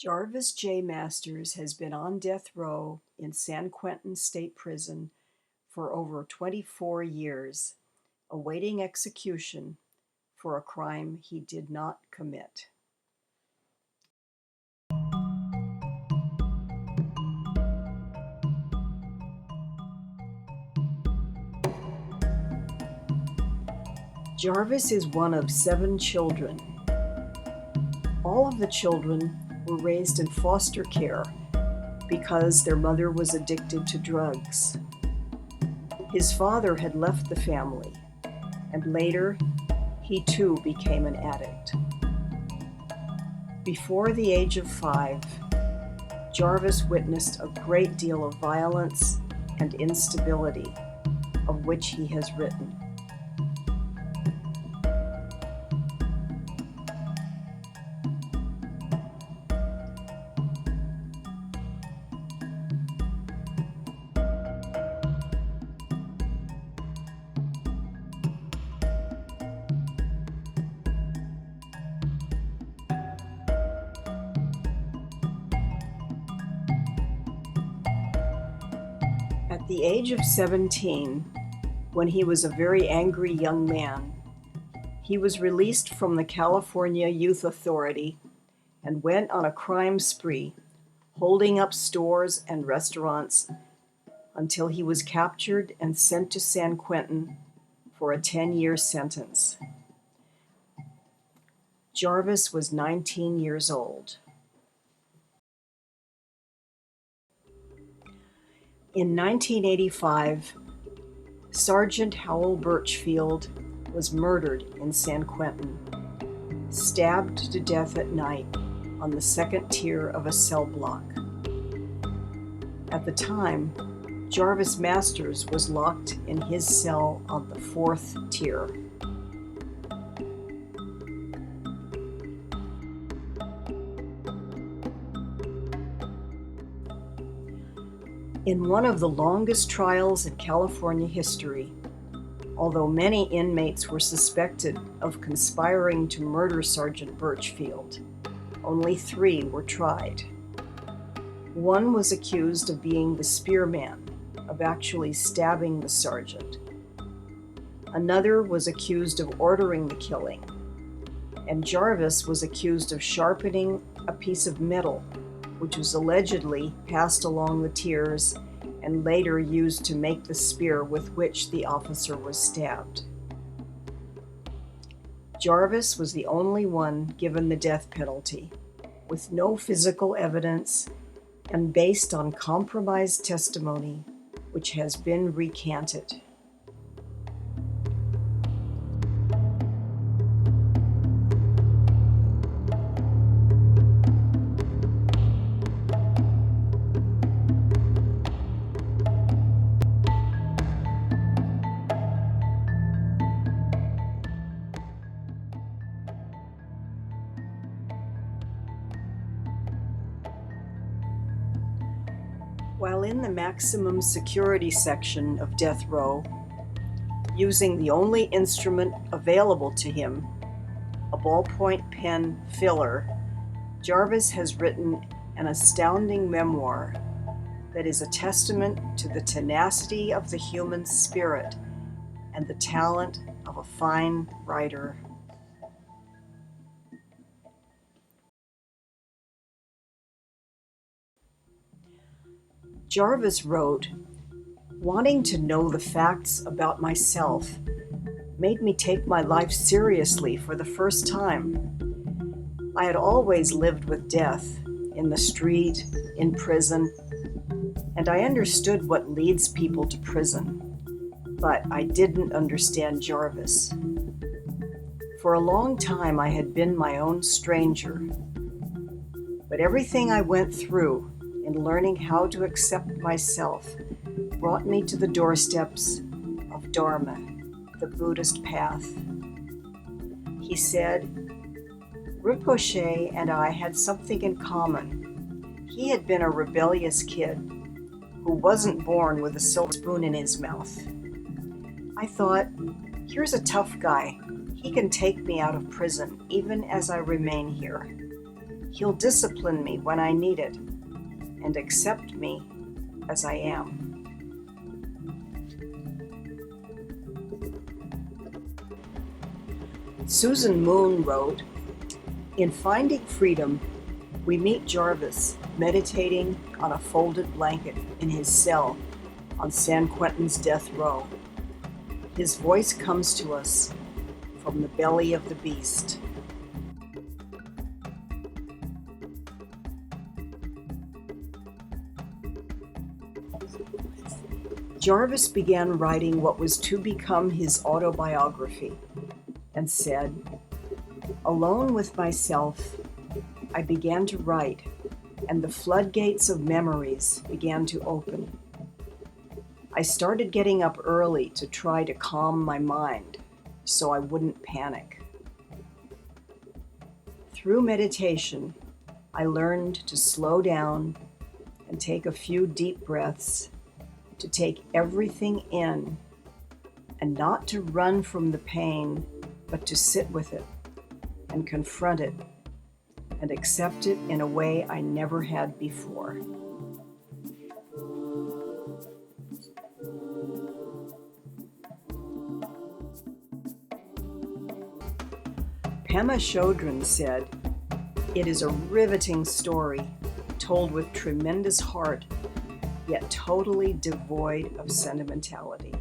Jarvis Jay Masters has been on death row in San Quentin State Prison for over 24 years, awaiting execution for a crime he did not commit. Jarvis is one of 7 children. All of the children were raised in foster care because their mother was addicted to drugs. His father had left the family, and later he too became an addict. Before the age of 5, Jarvis witnessed a great deal of violence and instability, of which he has written. At the age of 17, when he was a very angry young man, he was released from the California Youth Authority and went on a crime spree, holding up stores and restaurants until he was captured and sent to San Quentin for a 10-year sentence. Jarvis was 19 years old. In 1985, Sergeant Howell Birchfield was murdered in San Quentin, stabbed to death at night on the 2nd tier of a cell block. At the time, Jarvis Masters was locked in his cell on the 4th tier. In one of the longest trials in California history, although many inmates were suspected of conspiring to murder Sergeant Birchfield, only 3 were tried. One was accused of being the spearman, of actually stabbing the sergeant. Another was accused of ordering the killing, and Jarvis was accused of sharpening a piece of metal, which was allegedly passed along the tiers and later used to make the spear with which the officer was stabbed. Jarvis was the only one given the death penalty, with no physical evidence and based on compromised testimony, which has been recanted. While in the maximum security section of death row, using the only instrument available to him, a ballpoint pen filler, Jarvis has written an astounding memoir that is a testament to the tenacity of the human spirit and the talent of a fine writer. Jarvis wrote, "Wanting to know the facts about myself made me take my life seriously for the first time. I had always lived with death, in the street, in prison, and I understood what leads people to prison, but I didn't understand Jarvis. For a long time I had been my own stranger, but everything I went through in learning how to accept myself brought me to the doorsteps of Dharma, the Buddhist path." He said, "Rinpoche and I had something in common. He had been a rebellious kid who wasn't born with a silver spoon in his mouth. I thought, here's a tough guy. He can take me out of prison even as I remain here. He'll discipline me when I need it and accept me as I am. Susan Moon wrote, "In Finding Freedom, we meet Jarvis meditating on a folded blanket in his cell on San Quentin's death row. His voice comes to us from the belly of the beast." Jarvis began writing what was to become his autobiography and said, "Alone with myself, I began to write, and the floodgates of memories began to open. I started getting up early to try to calm my mind so I wouldn't panic. Through meditation, I learned to slow down and take a few deep breaths, to take everything in and not to run from the pain, but to sit with it and confront it and accept it in a way I never had before." Pema Chodron said, "It is a riveting story told with tremendous heart, yet totally devoid of sentimentality.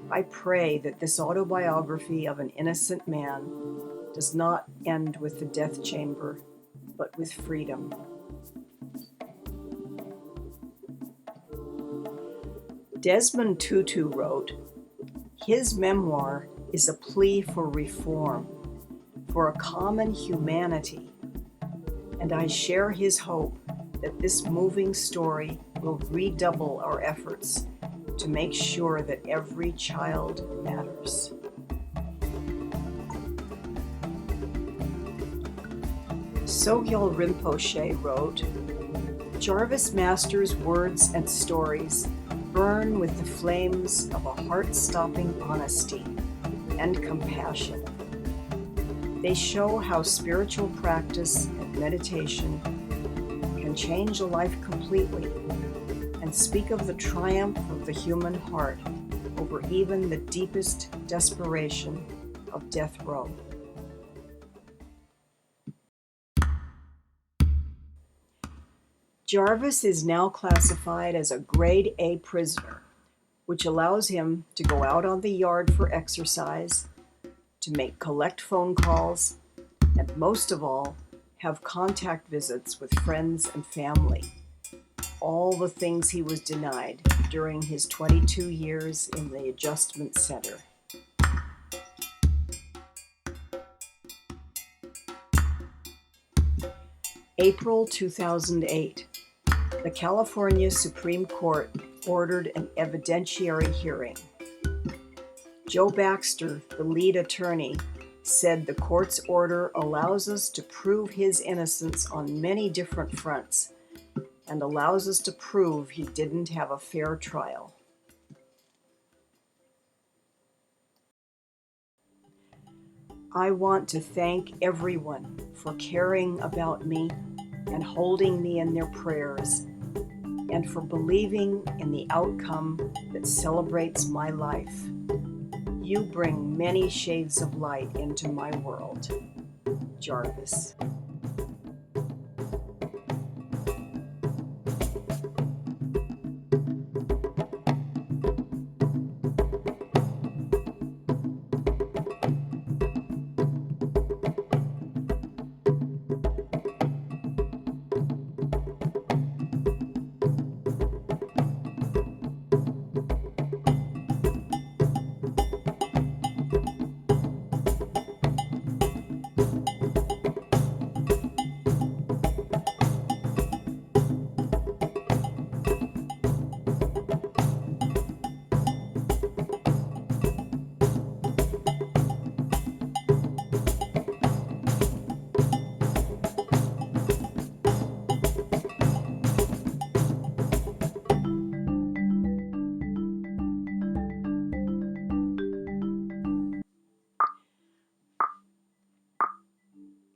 I pray that this autobiography of an innocent man does not end with the death chamber, but with freedom." Desmond Tutu wrote, "His memoir is a plea for reform, for a common humanity, and I share his hope that this moving story will redouble our efforts to make sure that every child matters." Sogyal Rinpoche wrote, "Jarvis Masters' words and stories burn with the flames of a heart-stopping honesty and compassion. They show how spiritual practice and meditation can change a life completely and speak of the triumph of the human heart over even the deepest desperation of death row." Jarvis is now classified as a Grade A prisoner, which allows him to go out on the yard for exercise, to make collect phone calls, and most of all, have contact visits with friends and family. All the things he was denied during his 22 years in the adjustment center. April 2008. The California Supreme Court ordered an evidentiary hearing. Joe Baxter, the lead attorney, said the court's order allows us to prove his innocence on many different fronts and allows us to prove he didn't have a fair trial. I want to thank everyone for caring about me and holding me in their prayers, and for believing in the outcome that celebrates my life. You bring many shades of light into my world. Jarvis.